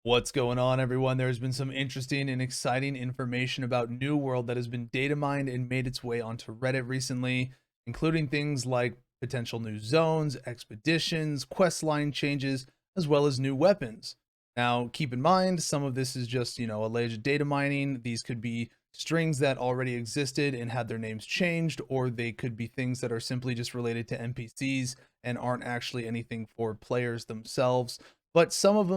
What's going on, everyone? There's been some interesting and exciting information about New World that has been data mined and made its way onto Reddit recently, including things like potential new zones, expeditions, quest line changes, as well as new weapons. Now, keep in mind, some of this is just, alleged data mining. These could be strings that already existed and had their names changed, or they could be things that are simply just related to NPCs and aren't actually anything for players themselves. But some of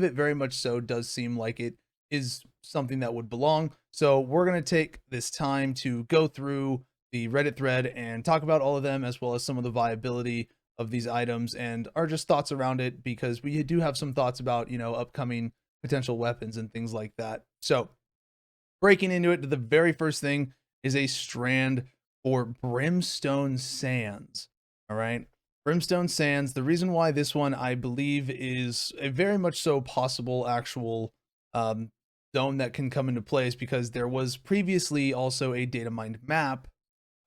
it very much so does seem like it is something that would belong. So we're going to take this time to go through the Reddit thread and talk about all of them, as well as some of the viability of these items and our just thoughts around it, because we do have some thoughts about, upcoming potential weapons and things like that. So breaking into it, the very first thing is a strand for Brimstone Sands. All right. Brimstone Sands. The reason why this one, I believe, is a very much so possible actual um, zone that can come into play is because there was previously also a data mined map.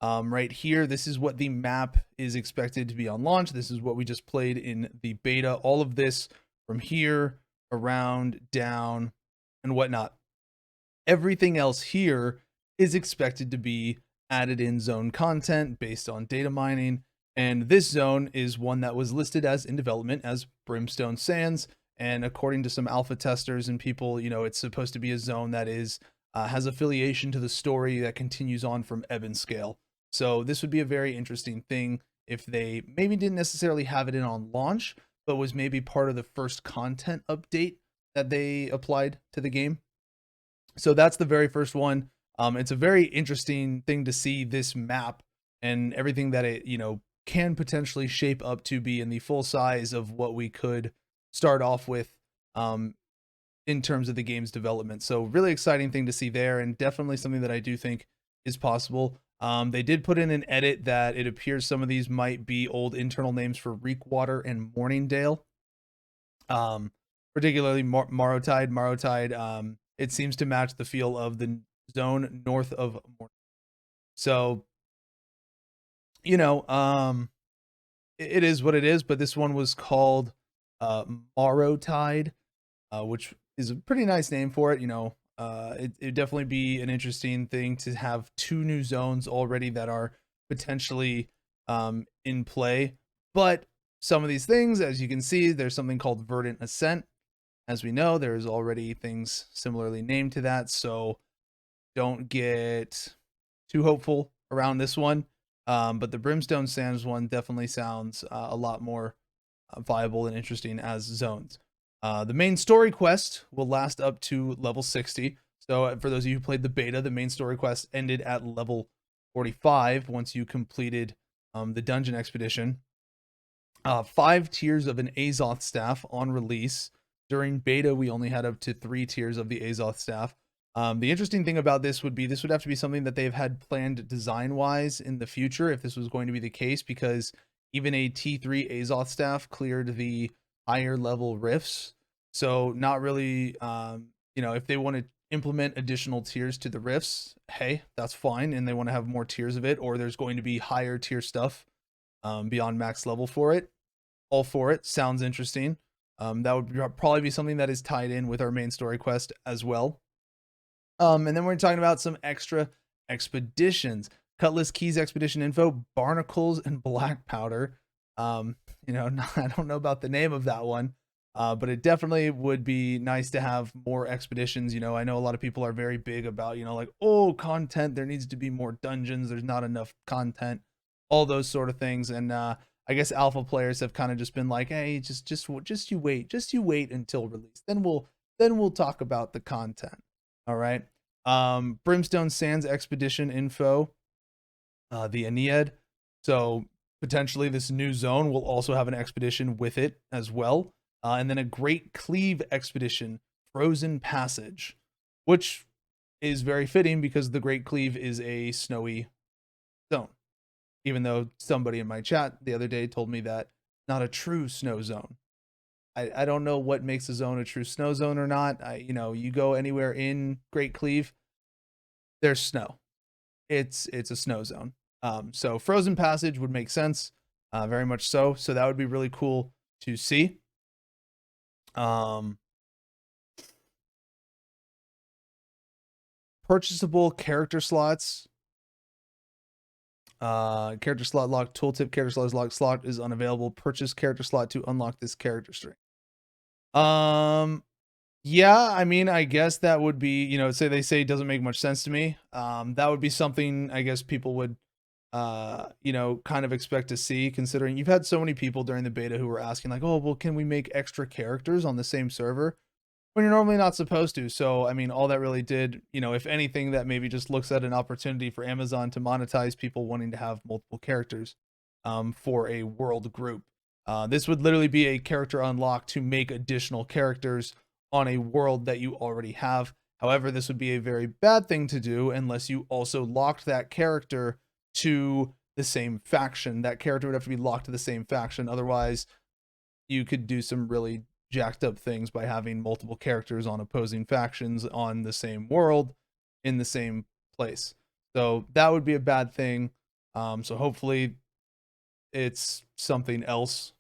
Right here, this is what the map is expected to be on launch. This is what we just played in the beta. All of this from here, around, down, and whatnot. Everything else here is expected to be added in zone content based on data mining. And this zone is one that was listed as in development as Brimstone Sands. And according to some alpha testers and people, it's supposed to be a zone that is has affiliation to the story that continues on from Ebon Scale. So this would be a very interesting thing if they maybe didn't necessarily have it in on launch, but was maybe part of the first content update that they applied to the game. So that's the very first one. It's a very interesting thing to see this map and everything that it, can potentially shape up to be in the full size of what we could start off with in terms of the game's development. So really exciting thing to see there, and definitely something that I do think is possible. They did put in an edit that it appears some of these might be old internal names for Reekwater and Morningdale. Particularly Marotide. Marotide, it seems to match the feel of the zone north of Morning. So, you know, um, it is what it is, but this one was called Marotide, which is a pretty nice name for it. It'd definitely be an interesting thing to have two new zones already that are potentially in play. But some of these things, as you can see, there's something called Verdant Ascent. As we know, there's already things similarly named to that, so don't get too hopeful around this one. But the Brimstone Sands one definitely sounds a lot more viable and interesting as zones. The main story quest will last up to level 60. So for those of you who played the beta, the main story quest ended at level 45 once you completed the dungeon expedition. 5 tiers of an Azoth staff on release. During beta, we only had up to 3 tiers of the Azoth staff. The interesting thing about this would be this would have to be something that they've had planned design wise in the future if this was going to be the case, because even a T3 Azoth staff cleared the higher level rifts. So not really, if they want to implement additional tiers to the rifts, hey, that's fine. And they want to have more tiers of it, or there's going to be higher tier stuff beyond max level for it. All for it. Sounds interesting. That would probably be something that is tied in with our main story quest as well. And then we're talking about some extra expeditions. Cutlass Keys expedition info, barnacles and black powder. I don't know about the name of that one, but it definitely would be nice to have more expeditions. I know a lot of people are very big about, like, oh, content. There needs to be more dungeons. There's not enough content, all those sort of things. And I guess alpha players have kind of just been like, hey, just you wait until release. Then we'll talk about the content. All right. Brimstone Sands expedition info, the Aeneid. So potentially this new zone will also have an expedition with it as well. And then a Great Cleave expedition, Frozen Passage, which is very fitting because the Great Cleave is a snowy zone. Even though somebody in my chat the other day told me that not a true snow zone. I don't know what makes a zone a true snow zone or not. You go anywhere in Great Cleave, there's snow. It's a snow zone. So Frozen Passage would make sense, very much so. So that would be really cool to see. Um, purchasable character slots. Character slot locked. Tooltip character slot is locked. Slot is unavailable. Purchase character slot to unlock this character string. Yeah, I mean, I guess that would be, you know, they say it doesn't make much sense to me. That would be something I guess people would, you know, kind of expect to see, considering you've had so many people during the beta who were asking like, oh, well, can we make extra characters on the same server when you're normally not supposed to? So, I mean, all that really did, you know, if anything, that maybe just looks at an opportunity for Amazon to monetize people wanting to have multiple characters, for a world group. This would literally be a character unlock to make additional characters on a world that you already have. However, this would be a very bad thing to do unless you also locked that character to the same faction. That character would have to be locked to the same faction. Otherwise, you could do some really jacked up things by having multiple characters on opposing factions on the same world in the same place. So that would be a bad thing. So hopefully it's something else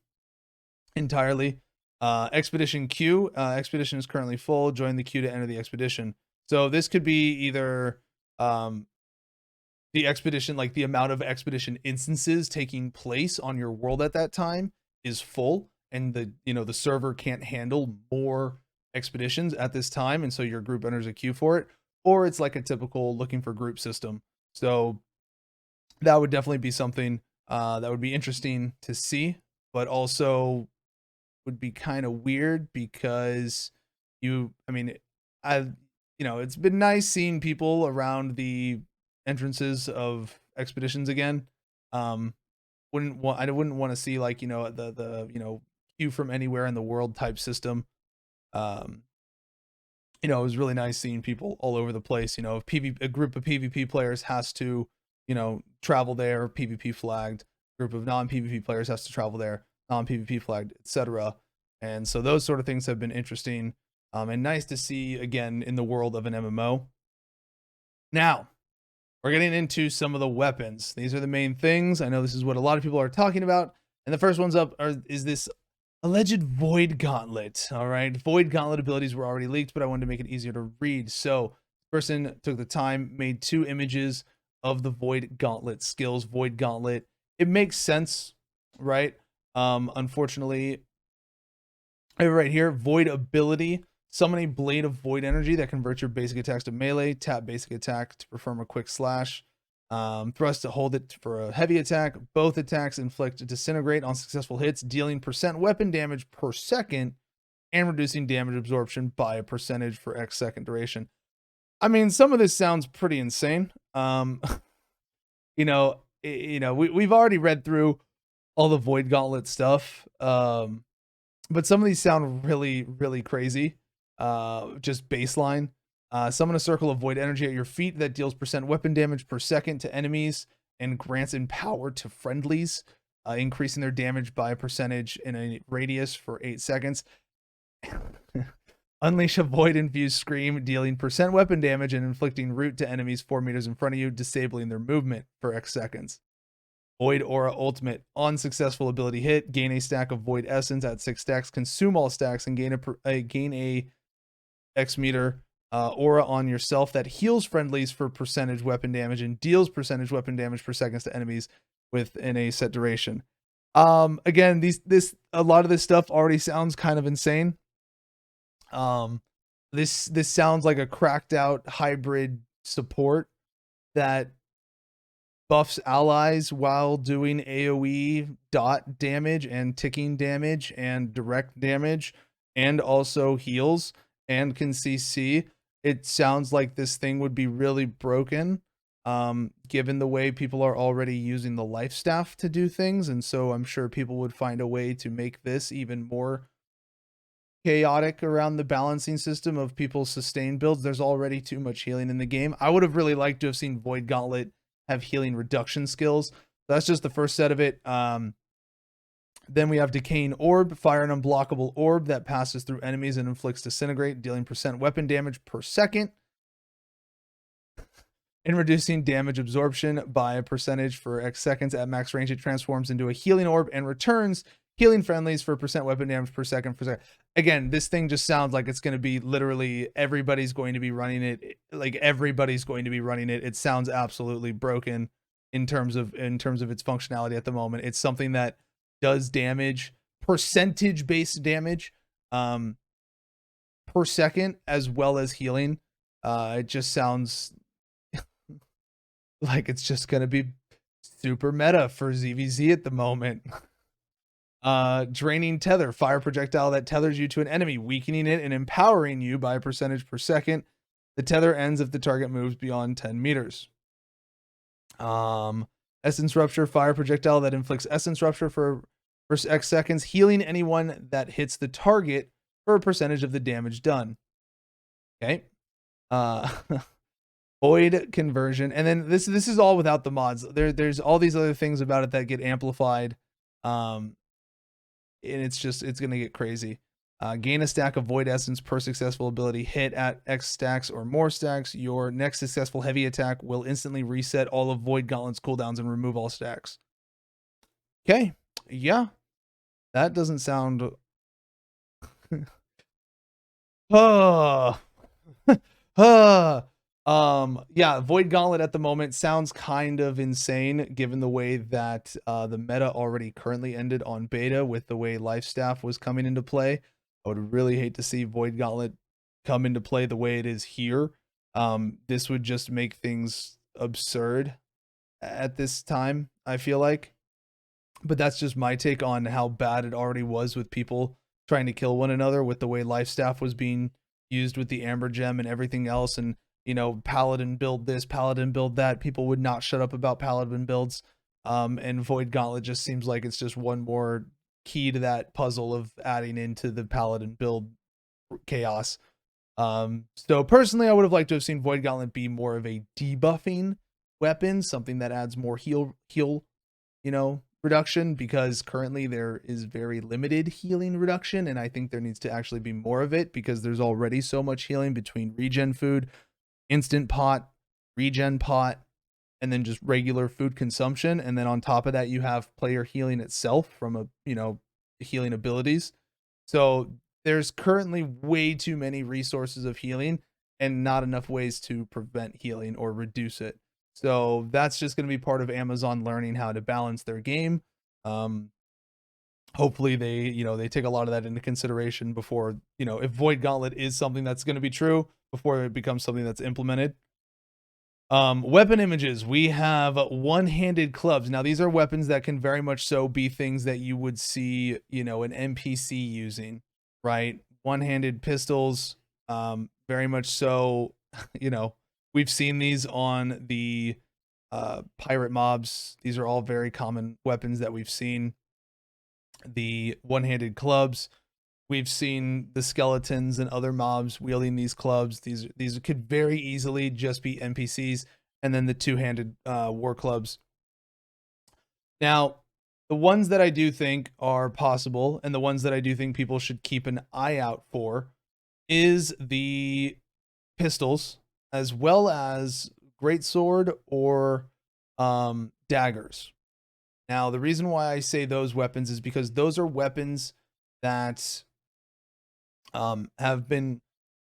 entirely. Expedition queue. Expedition is currently full. Join the queue to enter the expedition. So this could be either the expedition, like the amount of expedition instances taking place on your world at that time is full, and the, you know, the server can't handle more expeditions at this time, and so your group enters a queue for it. Or it's like a typical looking for group system. So that would definitely be something that would be interesting to see, but also would be kind of weird because I mean, you know, it's been nice seeing people around the entrances of expeditions again. I wouldn't want to see, like, you know, the you know, queue from anywhere in the world type system. You know, it was really nice seeing people all over the place. You know, if a group of PvP players has to, you know, travel there, PvP flagged. Group of non-PvP players has to travel there, non-PvP flagged, etc. And so those sort of things have been interesting, and nice to see again in the world of an MMO. Now, we're getting into some of the weapons. These are the main things. I know this is what a lot of people are talking about. And the first one's up is this alleged Void Gauntlet. All right, Void Gauntlet abilities were already leaked, but I wanted to make it easier to read. So, this person took the time, made 2 images of the Void Gauntlet skills. Void Gauntlet. It makes sense, right? Unfortunately, right here, Void ability. Summon a blade of void energy that converts your basic attacks to melee. Tap basic attack to perform a quick slash. Thrust to hold it for a heavy attack. Both attacks inflict disintegrate on successful hits, dealing % weapon damage per second and reducing damage absorption by a percentage for X second duration. I mean, some of this sounds pretty insane. You know, we've already read through all the Void Gauntlet stuff, but some of these sound really, really crazy. Just baseline. Summon a circle of void energy at your feet that deals % weapon damage per second to enemies and grants empower to friendlies, increasing their damage by a percentage in a radius for 8 seconds. Unleash a void infused scream, dealing % weapon damage and inflicting root to enemies 4 meters in front of you, disabling their movement for X seconds. Void Aura Ultimate. On successful ability hit, gain a stack of Void Essence at 6 stacks, consume all stacks, and gain a X meter aura on yourself that heals friendlies for % weapon damage and deals % weapon damage per seconds to enemies within a set duration. Again, a lot of this stuff already sounds kind of insane. This sounds like a cracked out hybrid support that buffs allies while doing AoE dot damage and ticking damage and direct damage, and also heals and can CC. It sounds like this thing would be really broken, given the way people are already using the life staff to do things. And so I'm sure people would find a way to make this even more chaotic around the balancing system of people's sustained builds. There's already too much healing in the game. I would have really liked to have seen Void Gauntlet have healing reduction skills. That's just the first set of it. Then we have Decaying Orb. Fire an unblockable orb that passes through enemies and inflicts disintegrate, dealing % weapon damage per second and reducing damage absorption by a percentage for X seconds. At max range, it transforms into a healing orb and returns Healing friendlies for percent weapon damage per second. Again, this thing just sounds like it's going to be literally everybody's going to be running it. Like everybody's going to be running it. It sounds absolutely broken in terms of its functionality at the moment. It's something that does damage, percentage based damage, per second, as well as healing. It just sounds like it's just going to be super meta for ZVZ at the moment. Draining tether, fire projectile that tethers you to an enemy, weakening it and empowering you by a percentage per second. The tether ends if the target moves beyond 10 meters. Essence rupture, fire projectile that inflicts essence rupture for X seconds, healing anyone that hits the target for a percentage of the damage done. Okay. Void conversion, and then this is all without the mods. There's all these other things about it that get amplified, and it's gonna get crazy. Gain a stack of void essence per successful ability hit at X stacks or more stacks. Your next successful heavy attack will instantly reset all of Void Gauntlet's cooldowns and remove all stacks. Okay, yeah, that doesn't sound. Oh. Yeah, Void Gauntlet at the moment sounds kind of insane given the way that the meta already currently ended on beta with the way Life Staff was coming into play. I would really hate to see Void Gauntlet come into play the way it is here. This would just make things absurd at this time, I feel like. But that's just my take on how bad it already was with people trying to kill one another with the way Life Staff was being used with the Amber Gem and everything else. And, you know, Paladin build this, Paladin build that. People would not shut up about Paladin builds. And Void Gauntlet just seems like it's just one more key to that puzzle of adding into the Paladin build chaos. So personally, I would have liked to have seen Void Gauntlet be more of a debuffing weapon, something that adds more heal, you know, reduction, because currently there is very limited healing reduction, and I think there needs to actually be more of it because there's already so much healing between regen food, instant pot, regen pot, and then just regular food consumption. And then on top of that, you have player healing itself from a, you know, healing abilities. So there's currently way too many resources of healing and not enough ways to prevent healing or reduce it. So that's just going to be part of Amazon learning how to balance their game. Hopefully they, you know, they take a lot of that into consideration before, you know, if Void Gauntlet is something that's going to be true, before it becomes something that's implemented. Weapon images. We have one-handed clubs. Now these are weapons that can very much so be things that you would see, you know, an NPC using, right? One-handed pistols, very much so, you know, we've seen these on the pirate mobs. These are all very common weapons that we've seen. The one-handed clubs, we've seen the skeletons and other mobs wielding these clubs. These could very easily just be NPCs. And then the two-handed war clubs. Now, the ones that I do think are possible, and the ones that I do think people should keep an eye out for, is the pistols, as well as Greatsword or daggers. Now, the reason why I say those weapons is because those are weapons that have been,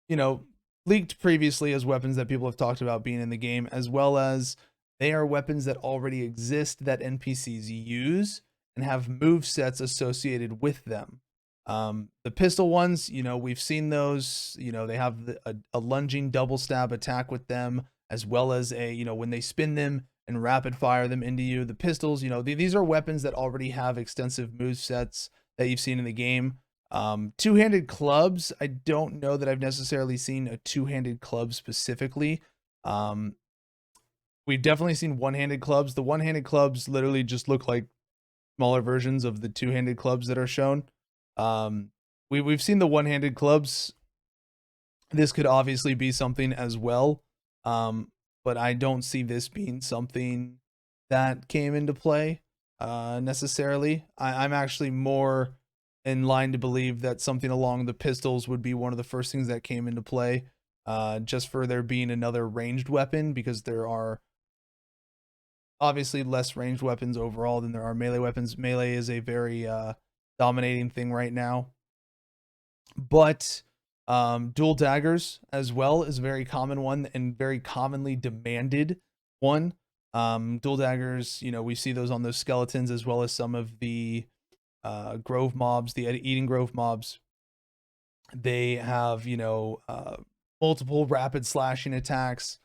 you know, leaked previously as weapons that people have talked about being in the game, as well as they are weapons that already exist that NPCs use and have move sets associated with them. The pistol ones, you know, we've seen those, you know, they have a lunging double stab attack with them, as well as a, you know, when they spin them and rapid fire them into you. The pistols, you know, these are weapons that already have extensive move sets that you've seen in the game. Two-handed clubs, I don't know that I've necessarily seen a two-handed club specifically. We've definitely seen one-handed clubs. The one-handed clubs literally just look like smaller versions of the two-handed clubs that are shown. We've seen the one-handed clubs. This could obviously be something as well, but I don't see this being something that came into play necessarily. I'm actually more in line to believe that something along the pistols would be one of the first things that came into play, just for there being another ranged weapon, because there are obviously less ranged weapons overall than there are melee weapons. Melee is a very dominating thing right now. But dual daggers as well is a very common one and very commonly demanded one. Dual daggers, you know, we see those on those skeletons as well as some of the grove mobs, the eating grove mobs. They have, you know, multiple rapid slashing attacks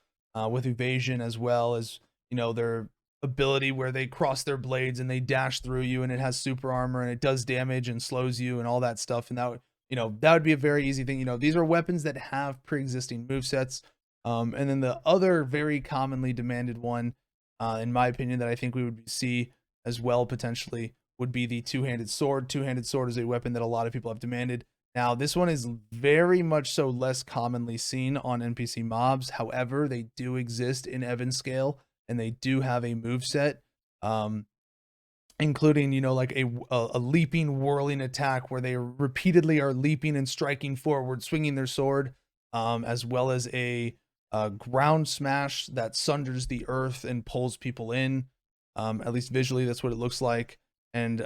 with evasion, as well as, you know, their ability where they cross their blades and they dash through you, and it has super armor and it does damage and slows you and all that stuff. And that would, you know, that would be a very easy thing. You know, these are weapons that have pre-existing movesets. And then the other very commonly demanded one, in my opinion, that I think we would see as well potentially would be the two-handed sword. Two-handed sword is a weapon that a lot of people have demanded. Now, this one is very much so less commonly seen on NPC mobs. However, they do exist in Evan scale, and they do have a moveset, including, you know, like a leaping, whirling attack where they repeatedly are leaping and striking forward, swinging their sword, as well as a ground smash that sunders the earth and pulls people in. At least visually, that's what it looks like. And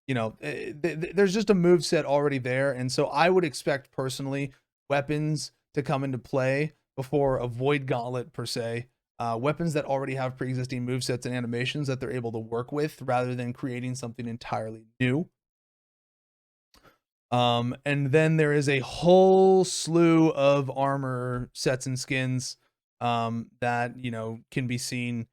you know, there's just a move set already there, and so I would expect personally weapons to come into play before a void gauntlet per se. Weapons that already have pre-existing move sets and animations that they're able to work with, rather than creating something entirely new. And then there is a whole slew of armor sets and skins that, you know, can be seen.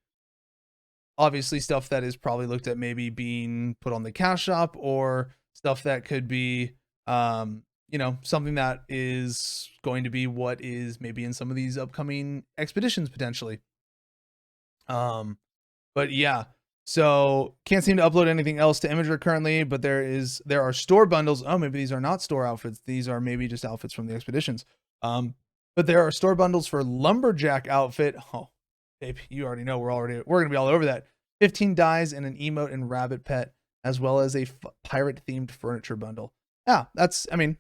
Obviously stuff that is probably looked at maybe being put on the cash shop, or stuff that could be you know, something that is going to be what is maybe in some of these upcoming expeditions potentially. But yeah, so can't seem to upload anything else to Imager currently, but there are store bundles. Oh, maybe these are not store outfits, these are maybe just outfits from the expeditions. But there are store bundles for lumberjack outfit. Oh, babe, you already know we're gonna be all over that. 15 dyes and an emote and rabbit pet, as well as a pirate themed furniture bundle. Yeah, that's, I mean,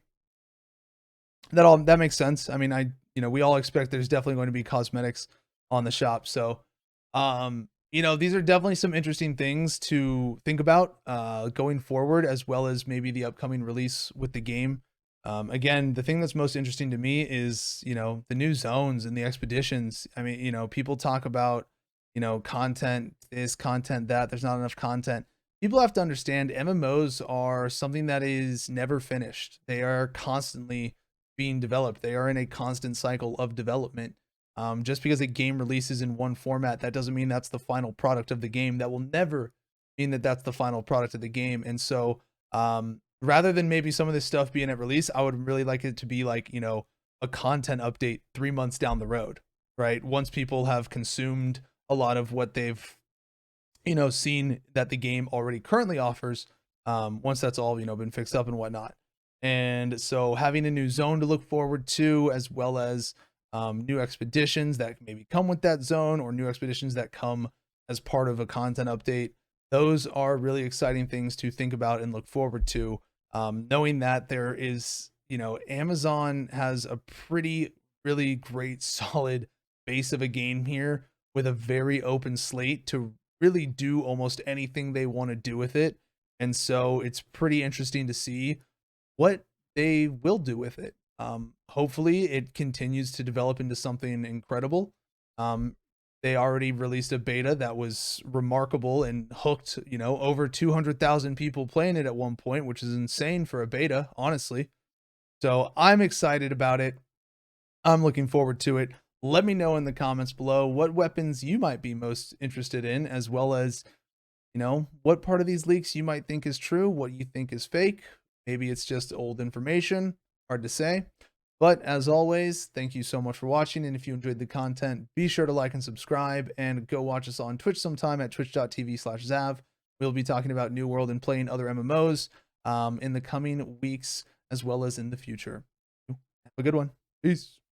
that makes sense. I mean, you know, we all expect there's definitely going to be cosmetics on the shop. So you know, these are definitely some interesting things to think about going forward, as well as maybe the upcoming release with the game. Again, the thing that's most interesting to me is, you know, the new zones and the expeditions. I mean, you know, people talk about, you know, content this, content that, there's not enough content. People have to understand MMOs are something that is never finished. They are constantly being developed. They are in a constant cycle of development. Just because a game releases in one format, that doesn't mean that's the final product of the game. That will never mean that that's the final product of the game. And so, rather than maybe some of this stuff being at release, I would really like it to be like, you know, a content update 3 months down the road, right? Once people have consumed a lot of what they've, you know, seen that the game already currently offers, once that's all, you know, been fixed up and whatnot. And so having a new zone to look forward to, as well as new expeditions that maybe come with that zone, or new expeditions that come as part of a content update. Those are really exciting things to think about and look forward to. Knowing that there is, you know, Amazon has a really great, solid base of a game here with a very open slate to really do almost anything they want to do with it. And so it's pretty interesting to see what they will do with it. Hopefully it continues to develop into something incredible. They already released a beta that was remarkable and hooked, you know, over 200,000 people playing it at one point, which is insane for a beta, honestly. So I'm excited about it. I'm looking forward to it. Let me know in the comments below what weapons you might be most interested in, as well as, you know, what part of these leaks you might think is true, what you think is fake. Maybe it's just old information, hard to say. But as always, thank you so much for watching, and if you enjoyed the content, be sure to like and subscribe, and go watch us on Twitch sometime at twitch.tv/Zav. We'll be talking about New World and playing other MMOs in the coming weeks, as well as in the future. Have a good one. Peace.